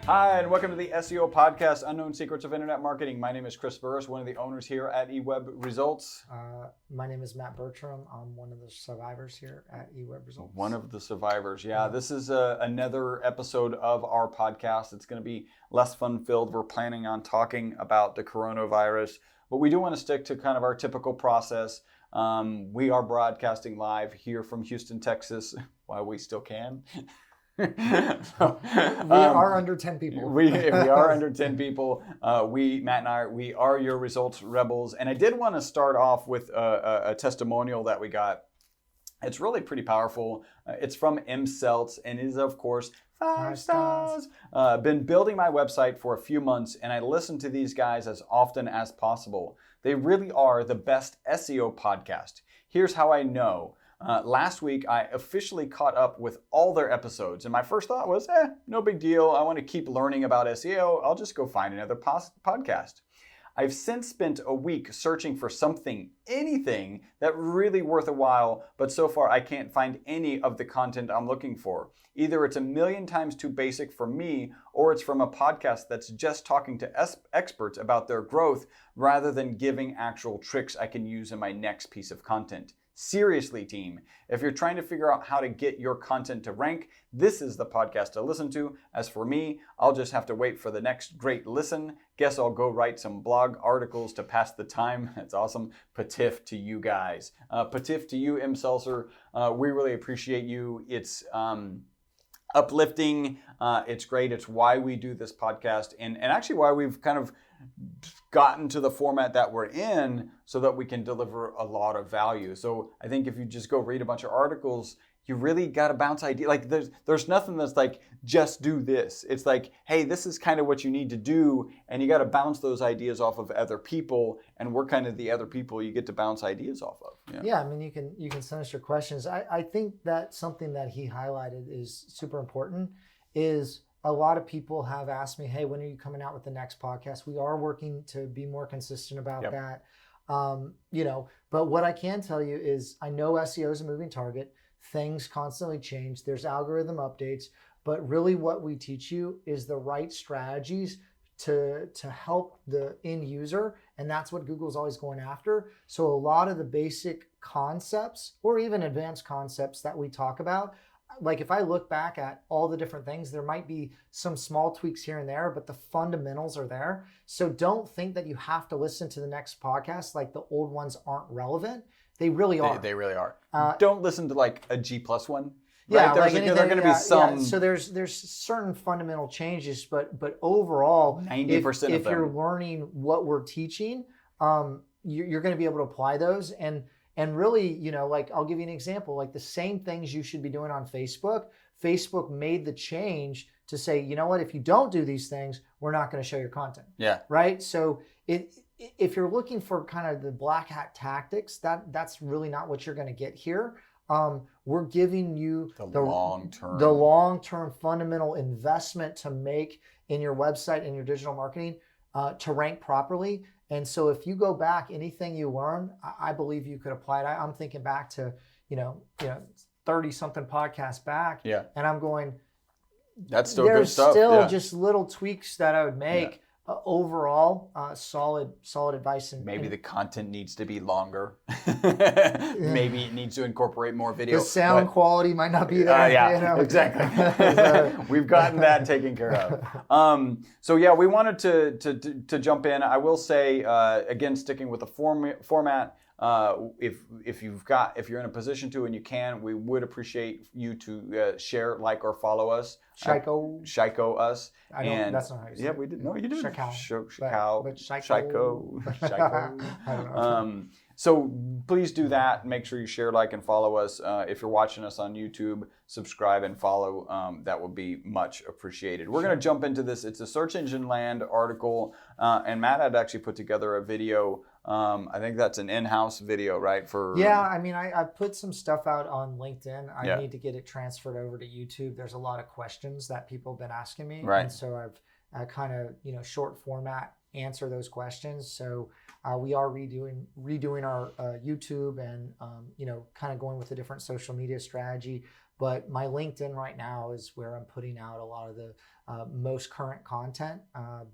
Hi, and welcome to the SEO Podcast, Unknown Secrets of Internet Marketing. My name is Chris Burres, one of the owners here at eWeb Results. My name is Matt Bertram. I'm one of the survivors here at eWeb Results. One of the survivors, yeah. This is another episode of our podcast. It's going to be less fun-filled. We're planning on talking about the coronavirus, but we do want to stick to kind of our typical process. We are broadcasting live here from Houston, Texas, while we still can. We are under 10 people. We are under 10 people. Matt and I, we are your results rebels. And I did want to start off with a testimonial that we got. It's really pretty powerful. It's from M. Seltz and is, of course, 5 stars. Been building my website for a few months, and I listen to these guys as often as possible. They really are the best SEO podcast. Here's how I know. Last week, I officially caught up with all their episodes, and my first thought was, no big deal. I want to keep learning about SEO. I'll just go find another podcast. I've since spent a week searching for anything that really worth a while, but so far I can't find any of the content I'm looking for. Either it's a million times too basic for me, or it's from a podcast that's just talking to experts about their growth rather than giving actual tricks I can use in my next piece of content. Seriously, team, if you're trying to figure out how to get your content to rank, this is the podcast to listen to. As for me, I'll just have to wait for the next great listen. Guess I'll go write some blog articles to pass the time. That's awesome. Patif to you guys. Patif to you, M. Seltzer. We really appreciate you. It's uplifting. It's great. It's why we do this podcast and actually why we've kind of gotten to the format that we're in so that we can deliver a lot of value. So I think if you just go read a bunch of articles, you really got to bounce ideas. Like there's nothing that's like, just do this. It's like, hey, this is kind of what you need to do. And you got to bounce those ideas off of other people. And we're kind of the other people you get to bounce ideas off of. Yeah, I mean, you can send us your questions. I think that something that he highlighted is super important is a lot of people have asked me, hey, when are you coming out with the next podcast? We are working to be more consistent about that. But what I can tell you is I know SEO is a moving target. Things constantly change. There's algorithm updates, but really what we teach you is the right strategies to help the end user. And that's what Google's always going after. So a lot of the basic concepts or even advanced concepts that we talk about, like if I look back at all the different things, there might be some small tweaks here and there, but the fundamentals are there. So don't think that you have to listen to the next podcast like the old ones aren't relevant. They really are. They really are. Don't listen to like a G+ one. Yeah, right? There are going to be some. Yeah. So there's certain fundamental changes, but overall, 90% if you're learning what we're teaching, you're going to be able to apply those. And really, like I'll give you an example, like the same things you should be doing on Facebook. Facebook made the change to say, you know what, if you don't do these things, we're not going to show your content. Yeah. Right. So if you're looking for kind of the black hat tactics, that's really not what you're going to get here. We're giving you the long-term fundamental investment to make in your website and your digital marketing to rank properly. And so if you go back, anything you learn, I believe you could apply it. I'm thinking back to, 30 something podcasts back. Yeah. And I'm going, that's still good stuff. There's still just little tweaks that I would make. Yeah. Overall, solid advice. And maybe the content needs to be longer. Maybe it needs to incorporate more video. The sound quality might not be there. Exactly. We've gotten that taken care of. So yeah, we wanted to jump in. I will say again, sticking with the format. If you're in a position to and you can, we would appreciate you to share, like, or follow us. Shiko us. That's not how you say it. Yeah, we did. No, you did. Shiko. I don't know. So please do that. Make sure you share, like, and follow us. If you're watching us on YouTube, subscribe and follow. That would be much appreciated. We're going to jump into this. It's a Search Engine Land article, and Matt had actually put together a video. I think that's an in-house video, right? I mean, I put some stuff out on LinkedIn. I need to get it transferred over to YouTube. There's a lot of questions that people have been asking me. Right. And so I've kind of, short format answer those questions. So we are redoing our YouTube and, kind of going with a different social media strategy. But my LinkedIn right now is where I'm putting out a lot of the most current content,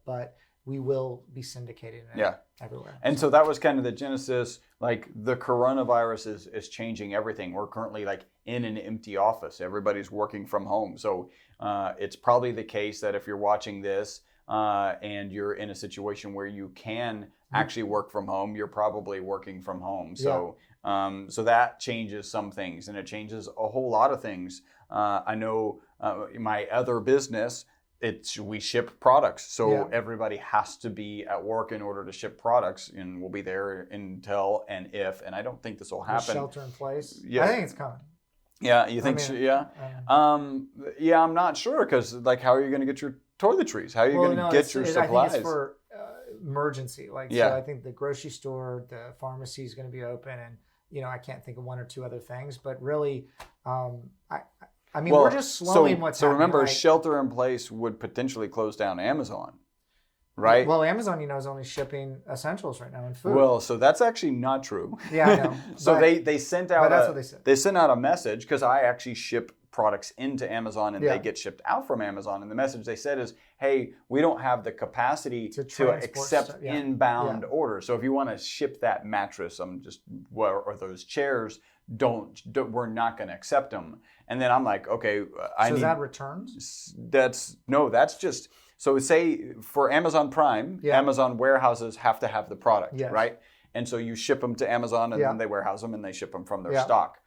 but we will be syndicating it everywhere. And so that was kind of the genesis. Like the coronavirus is changing everything. We're currently like in an empty office. Everybody's working from home. So it's probably the case that if you're watching this and you're in a situation where you can actually work from home, you're probably working from home. So so that changes some things, and it changes a whole lot of things. I know my other business, we ship products, so everybody has to be at work in order to ship products, and we'll be there until and if, and I don't think this will happen. Shelter in place. I think it's coming. Yeah, you think so? Yeah. I'm not sure, because like, how are you going to get your toiletries? How are you going to get your supplies? I think it's for emergency. So I think the grocery store, the pharmacy is going to be open, and I can't think of one or two other things, but really, we're just slowing what's happening. So remember, shelter in place would potentially close down Amazon, right? Well, Amazon, is only shipping essentials right now and food. Well, so that's actually not true. Yeah, I know. So they sent out that's what they said. They sent out a message, because I actually ship products into Amazon and they get shipped out from Amazon. And the message they said is, hey, we don't have the capacity to accept inbound orders. So if you want to ship that mattress, or those chairs, we're not going to accept them. And then I'm like, okay, is that returns? That's just, so say for Amazon Prime, Amazon warehouses have to have the product, right? And so you ship them to Amazon, and then they warehouse them and they ship them from their stock.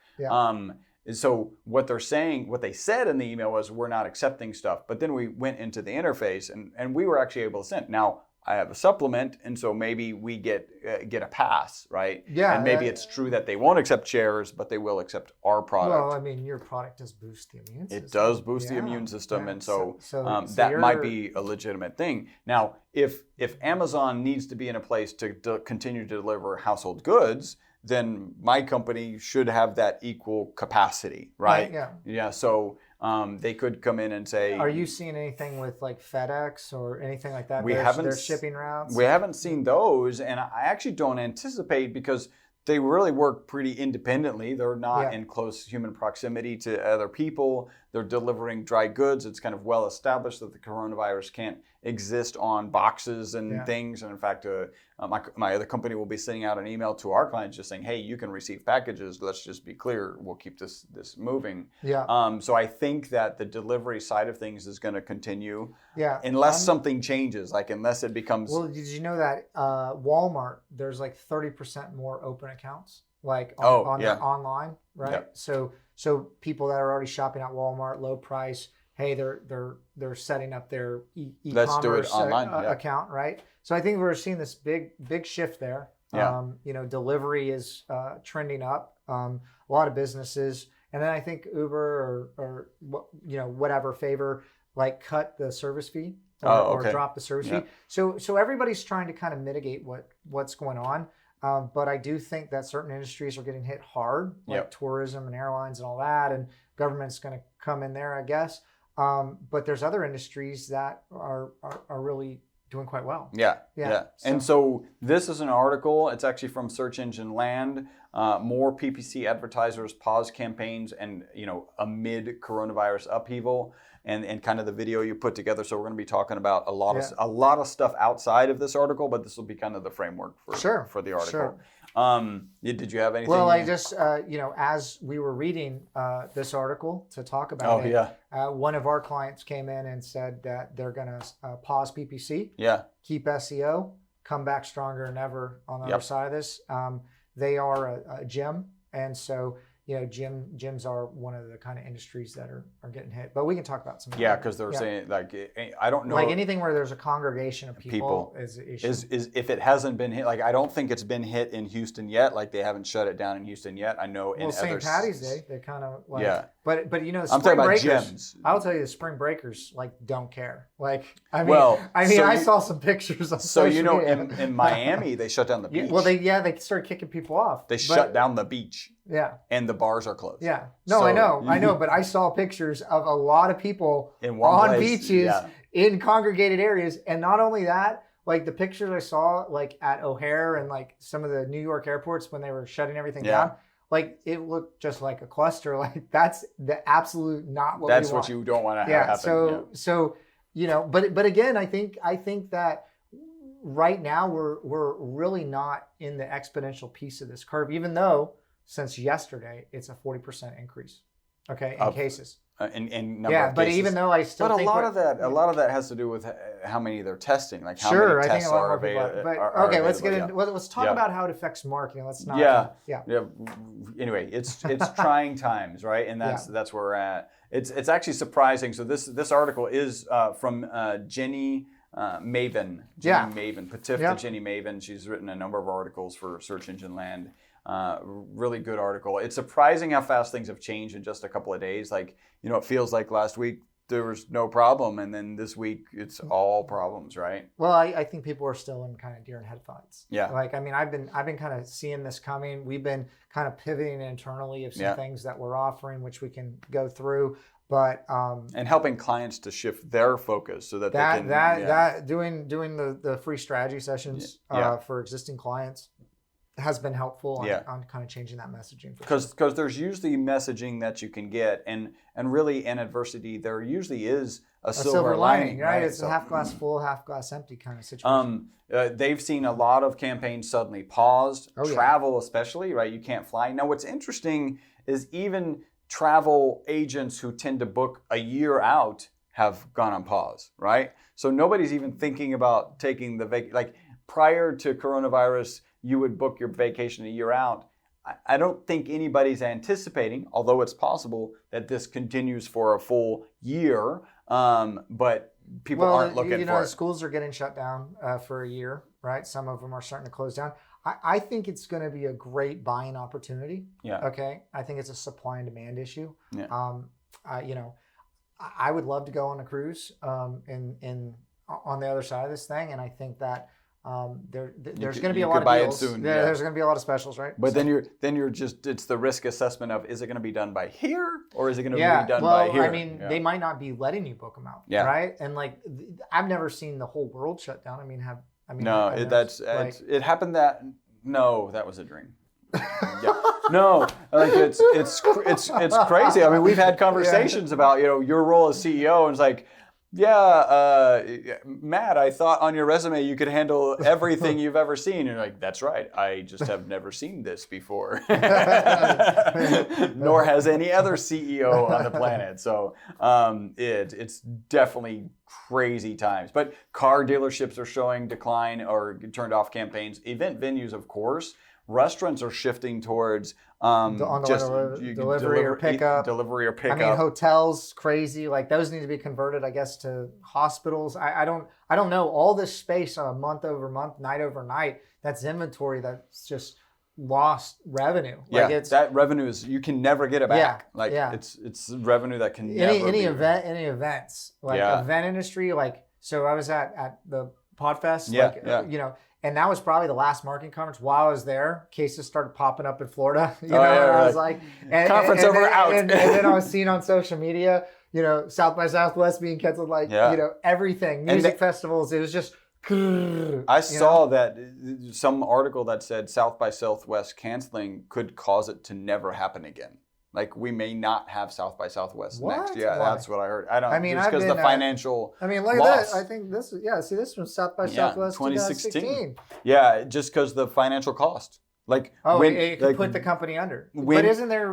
So what they said in the email was, we're not accepting stuff. But then we went into the interface, and we were actually able to send. Now, I have a supplement, and so maybe we get a pass, right? Yeah. And maybe it's true that they won't accept chairs, but they will accept our product. Well, your product does boost the immune system. It does boost the immune system, and so that might be a legitimate thing. Now, if Amazon needs to be in a place to continue to deliver household goods, then my company should have that equal capacity, right? Yeah. So they could come in and say, are you seeing anything with like FedEx or anything like that? Their shipping routes? We haven't seen those, and I actually don't anticipate, because they really work pretty independently. They're not in close human proximity to other people. They're delivering dry goods. It's kind of well established that the coronavirus can't exist on boxes and things. And in fact, my other company will be sending out an email to our clients just saying, hey, you can receive packages. Let's just be clear. We'll keep this moving. So I think that the delivery side of things is going to continue. Unless something changes, like unless it becomes... Well, did you know that Walmart, there's like 30% more open accounts, like online, right? So people that are already shopping at Walmart, low price, hey, they're setting up their e-commerce account, right? So I think we're seeing this big shift there. Delivery is trending up. A lot of businesses, and then I think Uber or whatever favor, like cut the service fee or drop the service fee. So everybody's trying to kind of mitigate what's going on. But I do think that certain industries are getting hit hard, like tourism and airlines and all that, and government's going to come in there, I guess. But there's other industries that are really doing quite well. And so this is an article. It's actually from Search Engine Land. More PPC advertisers pause campaigns and amid coronavirus upheaval. And kind of the video you put together. So we're going to be talking about a lot of stuff outside of this article, but this will be kind of the framework for the article. Did you have anything? Well, I just as we were reading this article to talk about one of our clients came in and said that they're going to pause PPC, keep SEO, come back stronger than ever on the other side of this. They are a gym, and so. Gyms are one of the kind of industries that are getting hit. But we can talk about some. Because they're saying, like, I don't know. Like anything where there's a congregation of people is an issue. Is if it hasn't been hit, like I don't think it's been hit in Houston yet. Like they haven't shut it down in Houston yet. I know in other... St. Patty's Day, they kind of like... But the I'm talking about gyms. I'll tell you, the spring breakers don't care. Like, I saw some pictures on social media. In Miami, they shut down the beach. Well, they started kicking people off. They shut down the beach. And the bars are closed. No, I know, but I saw pictures of a lot of people on beaches in congregated areas, and not only that, like the pictures I saw like at O'Hare and like some of the New York airports when they were shutting everything down, like it looked just like a cluster. Like that's the absolute not what that's we want. what you don't want to have happen. So but again, I think that right now we're really not in the exponential piece of this curve, even though since yesterday it's a 40% increase. Okay, in cases. In number of cases. But even though I still think a lot of that has to do with how many they're testing, like how many tests are available. Okay, let's get into let's talk about how it affects marketing. Let's not. Anyway, it's trying times, right? And that's where we're at. It's actually surprising. So this article is from Ginny Marvin. Ginny Marvin. She's written a number of articles for Search Engine Land. Really good article. It's surprising how fast things have changed in just a couple of days. Like, it feels like last week there was no problem, and then this week it's all problems, right? Well, I think people are still in kind of deer in headlights. Yeah. Like, I mean, I've been kind of seeing this coming. We've been kind of pivoting internally of some things that we're offering, which we can go through. But and helping clients to shift their focus so that they can doing the free strategy sessions for existing clients has been helpful on kind of changing that messaging. Because there's usually messaging that you can get, and really in adversity there usually is a silver lining, right? It's a half glass full, half glass empty kind of situation. They've seen a lot of campaigns suddenly paused, travel especially, right? You can't fly. Now what's interesting is even travel agents who tend to book a year out have gone on pause, right? So nobody's even thinking about taking the like prior to coronavirus, you would book your vacation a year out. I don't think anybody's anticipating, although it's possible, that this continues for a full year, but people aren't looking for it. Schools are getting shut down for a year, right? Some of them are starting to close down. I think it's going to be a great buying opportunity. Yeah. Okay. I think it's a supply and demand issue. Yeah. I would love to go on a cruise on the other side of this thing, and I think that there's going to be a lot of deals. Soon, There's going to be a lot of specials, right? But then you're just it's the risk assessment of, is it going to be done by here or is it going to be done by here? I mean, they might not be letting you book them out, right? And like, I've never seen the whole world shut down. It happened that that was a dream. No, like it's crazy. I mean, we've had conversations about your role as CEO, and it's like, Matt, I thought on your resume you could handle everything you've ever seen. And you're like, that's right. I just have never seen this before. Nor has any other CEO on the planet. So it's definitely crazy times. But car dealerships are showing decline or turned off campaigns. Event venues, of course. Restaurants are shifting towards delivery or pickup. I mean, hotels, crazy. Like those need to be converted, I guess, to hospitals. I don't know. All this space on a month over month, night over night, that's inventory that's just lost revenue. Like that revenue is, you can never get it back. It's revenue that can never any events like event industry. Like, so I was at the Podfest. And that was probably the last marketing conference. While I was there, cases started popping up in Florida. I was like, conference out. And then I was seeing on social media, South by Southwest being canceled, everything, music festivals. It was just. I saw that some article that said South by Southwest canceling could cause it to never happen again. Like, we may not have South by Southwest next. Yeah, why? That's what I heard. Just because the financial look loss. at that. I think this this was South by Southwest 2016. Yeah, just because the financial cost. Like, it could put the company under. But isn't there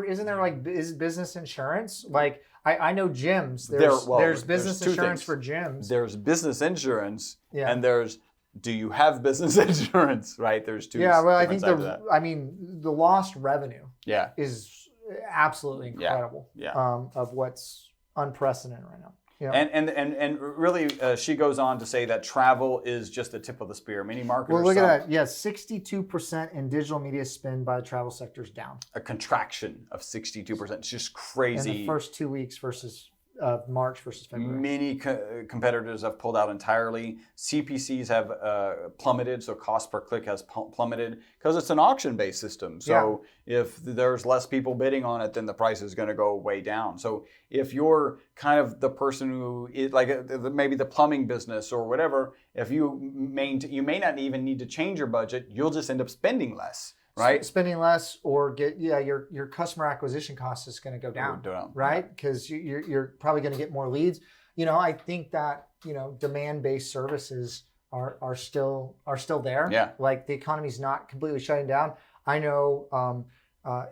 business insurance? Like, I know gyms. There's business insurance for gyms. There's business insurance, and there's, do you have business insurance? Right? There's two. Yeah, well, I think the lost revenue is absolutely incredible. Of what's unprecedented right now. And really, she goes on to say that travel is just the tip of the spear. Many marketers. Well, look at that. 62% in digital media spend by the travel sector is down. A contraction of 62%. It's just crazy. In the first 2 weeks versus March versus February. Many competitors have pulled out entirely. CPCs have plummeted, so cost per click has plummeted because it's an auction-based system. So if there's less people bidding on it, then the price is going to go way down. So if you're kind of the person who is like maybe the plumbing business or whatever, if you may not even need to change your budget, you'll just end up spending less. right? Spending less or your customer acquisition cost is going to go down, right? Because you're probably going to get more leads. I think that, demand-based services are still there. Yeah. Like the economy's not completely shutting down. I know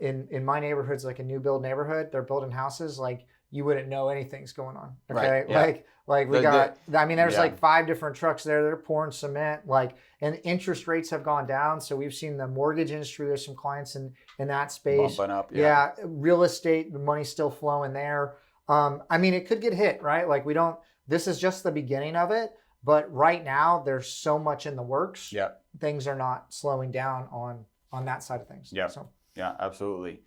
in my neighborhoods, like a new build neighborhood, they're building houses like you wouldn't know anything's going on. Okay. Right. Yeah. Like we there's like 5 different trucks there. They're pouring cement, and interest rates have gone down. So we've seen the mortgage industry. There's some clients in that space. Bumping up. Yeah. Real estate, the money's still flowing there. It could get hit, right? Like this is just the beginning of it, but right now there's so much in the works. Yeah. Things are not slowing down on that side of things. Yeah. So. Yeah, absolutely.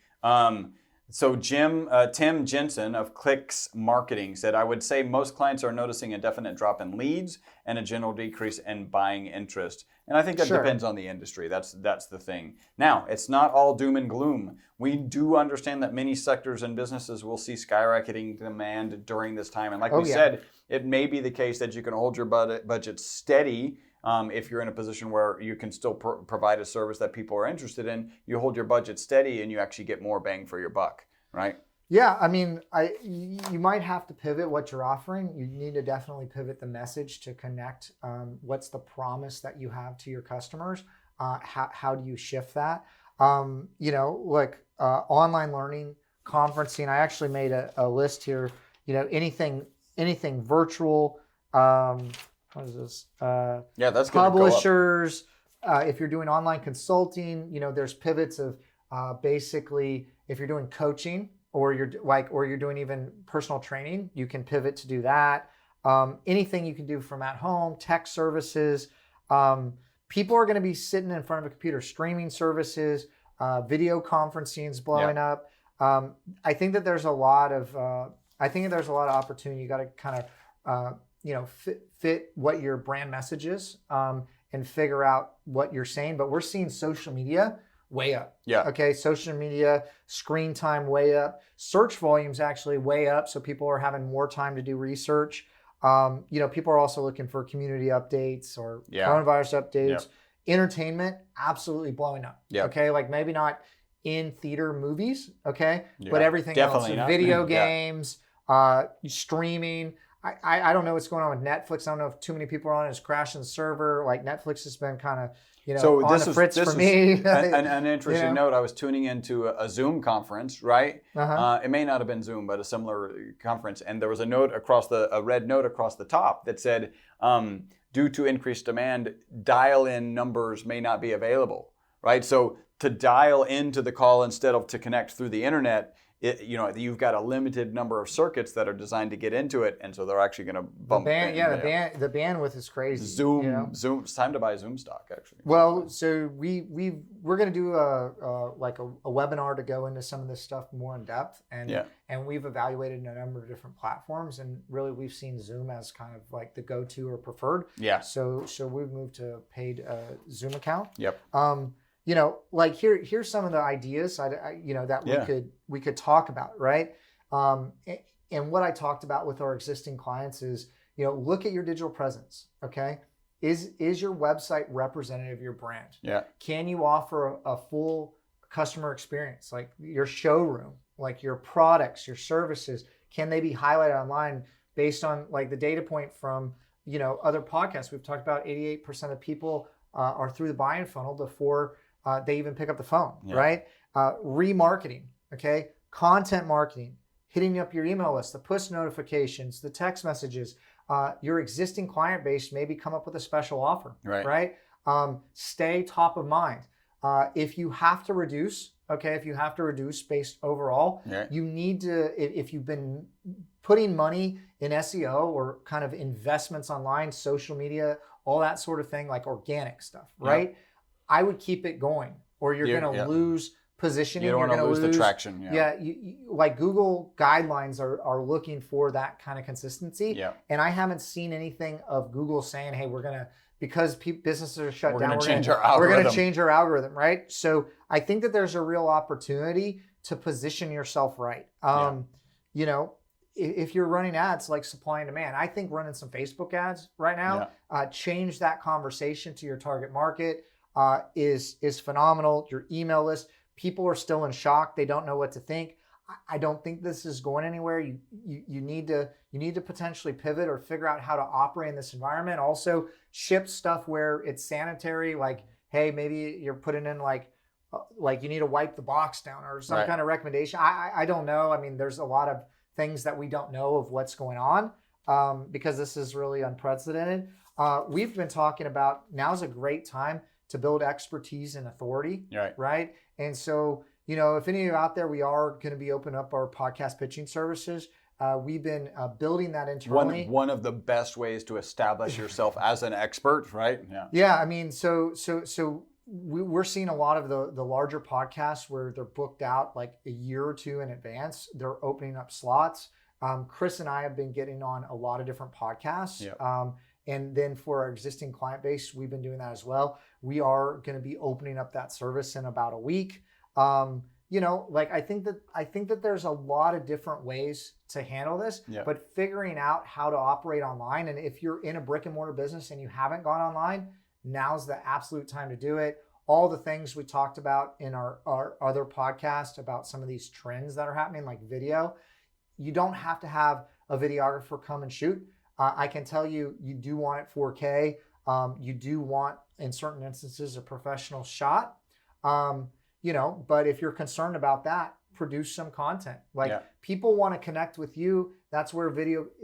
So Tim Jensen of Clicks Marketing said, I would say most clients are noticing a definite drop in leads and a general decrease in buying interest. And I think that depends on the industry. That's the thing. Now, it's not all doom and gloom. We do understand that many sectors and businesses will see skyrocketing demand during this time. And like we said, it may be the case that you can hold your budget steady. If you're in a position where you can still provide a service that people are interested in, you hold your budget steady and you actually get more bang for your buck, right? Yeah, you might have to pivot what you're offering. You need to definitely pivot the message to connect. What's the promise that you have to your customers? How do you shift that? Online learning, conferencing. I actually made a list here. Anything virtual. What is this? That's publishers. If you're doing online consulting, there's pivots of basically if you're doing coaching or you're doing even personal training, you can pivot to do that. Anything you can do from at home, tech services. People are going to be sitting in front of a computer, streaming services, video conferencing is blowing up. I think that there's a lot of opportunity. You got to kind of fit what your brand message is and figure out what you're saying. But we're seeing social media way up. Yeah. Okay. Social media, screen time way up. Search volumes actually way up. So people are having more time to do research. People are also looking for community updates or coronavirus updates. Yeah. Entertainment, absolutely blowing up. Yeah. Okay. Like maybe not in theater movies. Okay. Yeah. But everything definitely else. Video games, streaming. I don't know what's going on with Netflix. I don't know if too many people are on it. It's crashing the server. Like Netflix has been kind of, on the fritz for me. An interesting note. I was tuning into a Zoom conference, right? Uh-huh. It may not have been Zoom, but a similar conference. And there was a red note across the top that said, due to increased demand, dial-in numbers may not be available, right? So to dial into the call instead of to connect through the internet, you've got a limited number of circuits that are designed to get into it, and so they're actually going to bump. The bandwidth is crazy. Zoom. It's time to buy Zoom stock, actually. Well, so we're going to do a webinar to go into some of this stuff more in depth, and we've evaluated a number of different platforms, and really we've seen Zoom as kind of like the go-to or preferred. Yeah. So we've moved to a paid Zoom account. Yep. Here's some of the ideas that we could talk about, right? And what I talked about with our existing clients is, look at your digital presence, okay? Is your website representative of your brand? Yeah. Can you offer a full customer experience, like your showroom, like your products, your services? Can they be highlighted online based on like the data point from, other podcasts? We've talked about 88% of people are through the buying funnel before they even pick up the phone, right? Remarketing, okay? Content marketing, hitting up your email list, the push notifications, the text messages, your existing client base, maybe come up with a special offer, right? Stay top of mind. If you have to reduce space overall, you need to, if you've been putting money in SEO or kind of investments online, social media, all that sort of thing, like organic stuff, right? I would keep it going, or you're going to lose positioning. You don't want to lose the traction. Like Google guidelines are looking for that kind of consistency. Yeah. And I haven't seen anything of Google saying, hey, we're going to, because businesses are shut down, we're going to change our algorithm, right? So I think that there's a real opportunity to position yourself right. If you're running ads like supply and demand, I think running some Facebook ads right now, change that conversation to your target market. is phenomenal. Your email list, people are still in shock. They don't know what to think. I don't think this is going anywhere. You need to potentially pivot or figure out how to operate in this environment. Also, ship stuff where it's sanitary. Like, hey, maybe you're putting in like you need to wipe the box down or some kind of recommendation. I don't know. I mean, there's a lot of things that we don't know of what's going on because this is really unprecedented. We've been talking about now's a great time to build expertise and authority, right? And so, if any of you out there, we are going to be opening up our podcast pitching services. We've been building that internally. One of the best ways to establish yourself as an expert, right? Yeah. I mean, so we're seeing a lot of the larger podcasts where they're booked out like a year or two in advance. They're opening up slots. Chris and I have been getting on a lot of different podcasts. And then for our existing client base, we've been doing that as well. We are going to be opening up that service in about a week. I think that there's a lot of different ways to handle this, but figuring out how to operate online. And if you're in a brick and mortar business and you haven't gone online, now's the absolute time to do it. All the things we talked about in our other podcast about some of these trends that are happening, like video, you don't have to have a videographer come and shoot. I can tell you, you do want it 4K. You do want, in certain instances, a professional shot. But if you're concerned about that, produce some content. People want to connect with you. That's where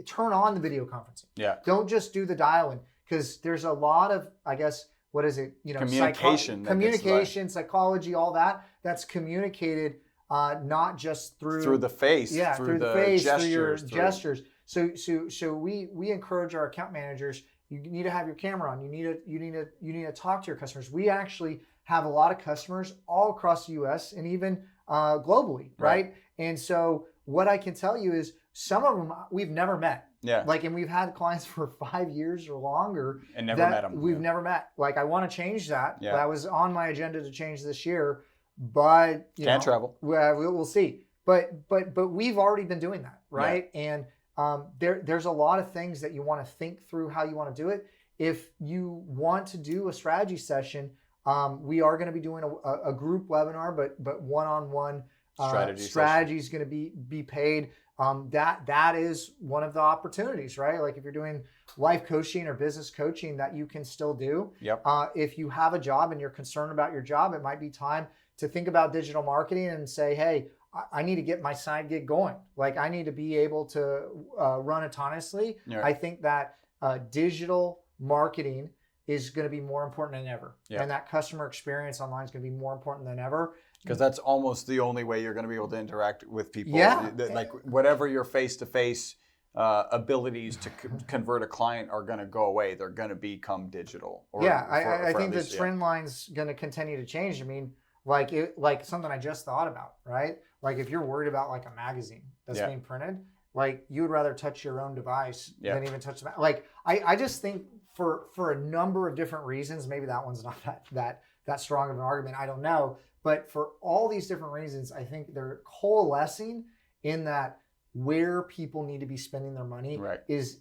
turn on the video conferencing. Don't just do the dial-in, because there's a lot of, I guess, what is it? Communication, psychology, all that's communicated not just through the face, through the face, through your gestures. So we encourage our account managers. You need to have your camera on. You need to talk to your customers. We actually have a lot of customers all across the U.S. and even globally, right? And so what I can tell you is some of them we've never met. And we've had clients for 5 years or longer and never met them. We've never met. I want to change that. That was on my agenda to change this year, but can't travel. We'll see. But we've already been doing that, right? And there's a lot of things that you want to think through how you want to do it. If you want to do a strategy session, we are going to be doing a group webinar, but one-on-one strategy is going to be paid. That is one of the opportunities, right? Like if you're doing life coaching or business coaching, that you can still do. If you have a job and you're concerned about your job, it might be time to think about digital marketing and say, hey, I need to get my side gig going. I need to be able to run autonomously. I think that digital marketing is going to be more important than ever. And that customer experience online is going to be more important than ever. Because that's almost the only way you're going to be able to interact with people. Whatever your face-to-face abilities to convert a client are going to go away. They're going to become digital. I think the trend line's going to continue to change. I mean, like something I just thought about, right? Like if you're worried about like a magazine that's being printed, you would rather touch your own device than even touch the I just think for a number of different reasons, maybe that one's not that strong of an argument, I don't know. But for all these different reasons, I think they're coalescing in that where people need to be spending their money is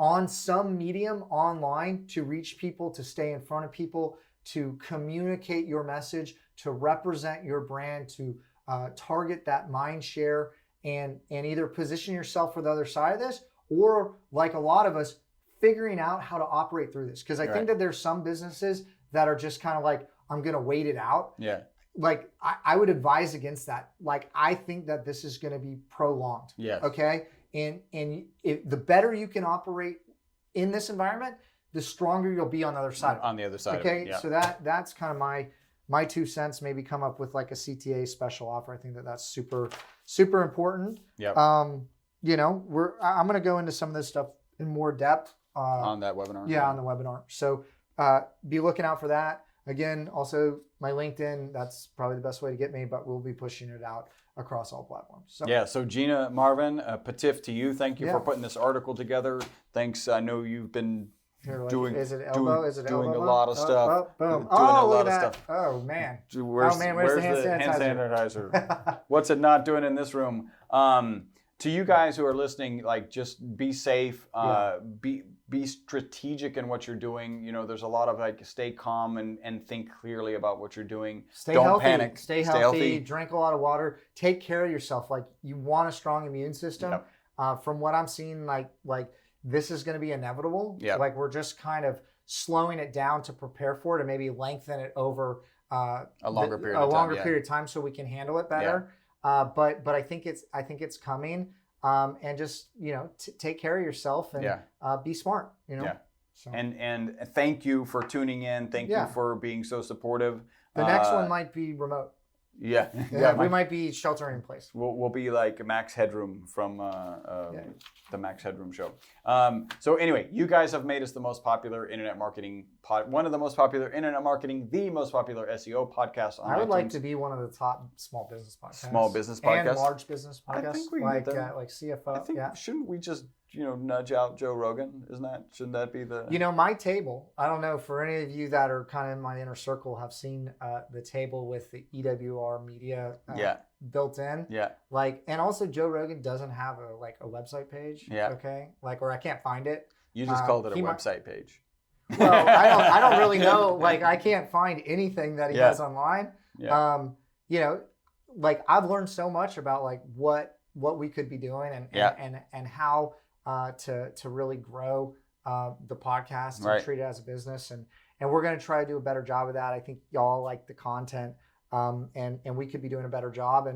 on some medium online to reach people, to stay in front of people, to communicate your message, to represent your brand, to target that mind share, and either position yourself for the other side of this, or like a lot of us, figuring out how to operate through this. Because I think that there's some businesses that are just kind of like, I'm going to wait it out. I would advise against that. I think that this is going to be prolonged. Okay. And the better you can operate in this environment, the stronger you'll be on the other side. On the other side. Okay. So that's kind of my 2 cents. Maybe come up with like a CTA special offer. I think that's super, super important. I'm going to go into some of this stuff in more depth. On that webinar. On the webinar. So be looking out for that. Again, also my LinkedIn, that's probably the best way to get me, but we'll be pushing it out across all platforms. So Ginny Marvin, patif to you. Thank you for putting this article together. Thanks. I know you've been doing a lot of stuff. Boom. Doing a lot of stuff. Oh, man. Where's the hand sanitizer? What's it not doing in this room? To you guys who are listening, just be safe. be strategic in what you're doing. You know, there's a lot of like stay calm and think clearly about what you're doing. Don't healthy, panic. Stay healthy. Drink a lot of water. Take care of yourself. Like you want a strong immune system. Yep. From what I'm seeing, like this is going to be inevitable. Yep. Like we're just kind of slowing it down to prepare for it and maybe lengthen it over a longer period of time so we can handle it better. But I think it's coming. And just, you know, take care of yourself and be smart, you know. Yeah. So. And thank you for tuning in. Thank you for being so supportive. The next one might be remote. Yeah. We might be sheltering in place. We'll be like Max Headroom from the Max Headroom show. So anyway, you guys have made us the most popular internet marketing one of the most popular internet marketing, the most popular SEO podcast on I would iTunes. like to be one of the top small business podcasts. Small business podcasts. And large business podcasts. I think we like CFO. I think shouldn't we just nudge out Joe Rogan? Shouldn't that be the my table? I don't know for any of you that are kind of in my inner circle have seen the table with the EWR media built in. Yeah. Like, and also Joe Rogan doesn't have a website page. Yeah. Okay. Like, or I can't find it. You just called it a website page. Well, I don't really know. Like, I can't find anything that he has online. Yeah. Like I've learned so much about like what we could be doing and how to really grow the podcast and treat it as a business. And we're going to try to do a better job of that. I think y'all like the content and we could be doing a better job.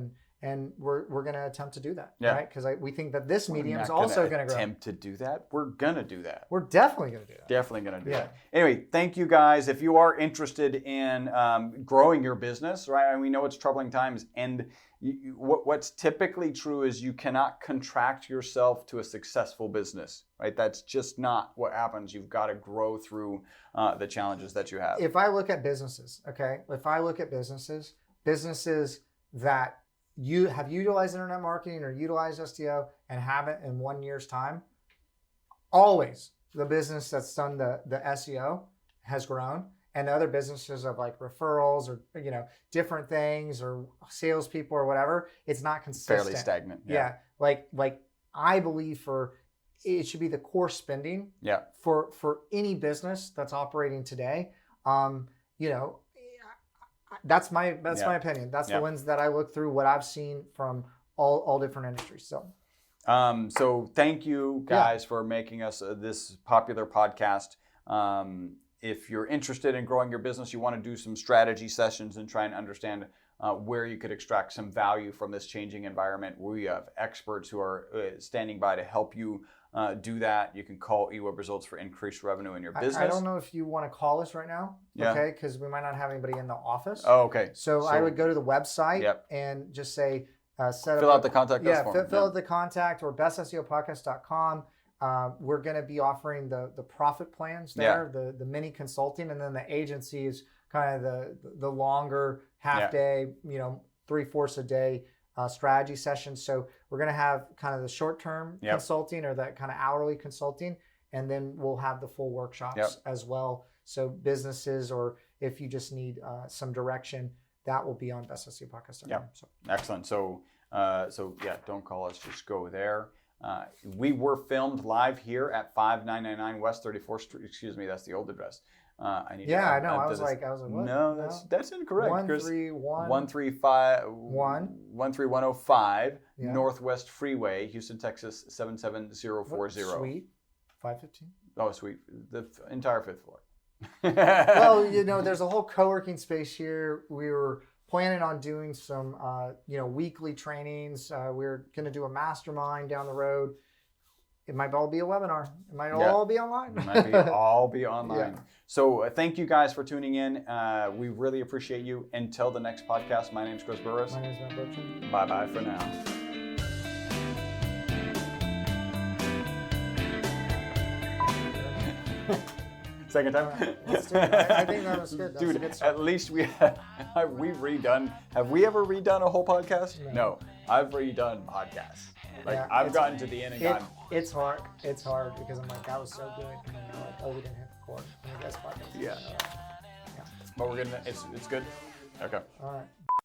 And we're going to attempt to do that, right? Because we think that this medium is also going to grow. Attempt to do that? We're going to do that. We're definitely going to do that. Definitely going to do that. Anyway, thank you guys. If you are interested in growing your business, right? And we know it's troubling times. And what's typically true is you cannot contract yourself to a successful business, right? That's just not what happens. You've got to grow through the challenges that you have. If I look at businesses, businesses that you have utilized internet marketing or utilized SEO and haven't in 1 year's time, always the business that's done the SEO has grown, and the other businesses of like referrals or different things or salespeople or whatever, it's not consistent. Fairly stagnant. Yeah. Like I believe it should be the core spending. Yeah. For any business that's operating today. That's my opinion. That's the ones that I look through what I've seen from all different industries. So thank you guys for making us this popular podcast. If you're interested in growing your business, you want to do some strategy sessions and try and understand where you could extract some value from this changing environment. We have experts who are standing by to help you do that. You can call eWeb Results for increased revenue in your business. I don't know if you want to call us right now, okay? Because we might not have anybody in the office. Oh, okay. So I would go to the fill out the contact us form. Fill out the contact or bestSEOPodcast.com. We're going to be offering the profit plans there, the mini consulting, and then the agency is kind of the longer half day, 3/4 a day strategy sessions. So we're going to have kind of the short-term consulting or that kind of hourly consulting, and then we'll have the full workshops as well. So businesses, or if you just need some direction, that will be on bestSEOPodcast.com. Yeah, excellent. So don't call us, just go there. We were filmed live here at 5999 West 34th Street. Excuse me, that's the old address. I know. I was like, what? No, that's incorrect. 13105 Northwest Freeway, Houston, Texas 77040. Suite 515. Oh, suite. The entire 5th floor. Well, there's a whole co-working space here. We were planning on doing some, weekly trainings. We're going to do a mastermind down the road. It might all be a webinar. It might all be online. It might all be online. So thank you guys for tuning in. We really appreciate you. Until the next podcast, my name is Chris Burres. My name is Matthew Bertram. Bye-bye for now. Second time? Let's do it. I think that was good. Dude, at least have we ever redone a whole podcast? No. I've redone podcasts. I've gotten to the end and gotten... It's hard. It's hard because I'm like, that was so good. And then you're like, oh, we didn't hit record. And I guess podcast. Yeah. But we're gonna... It's good? Okay. All right.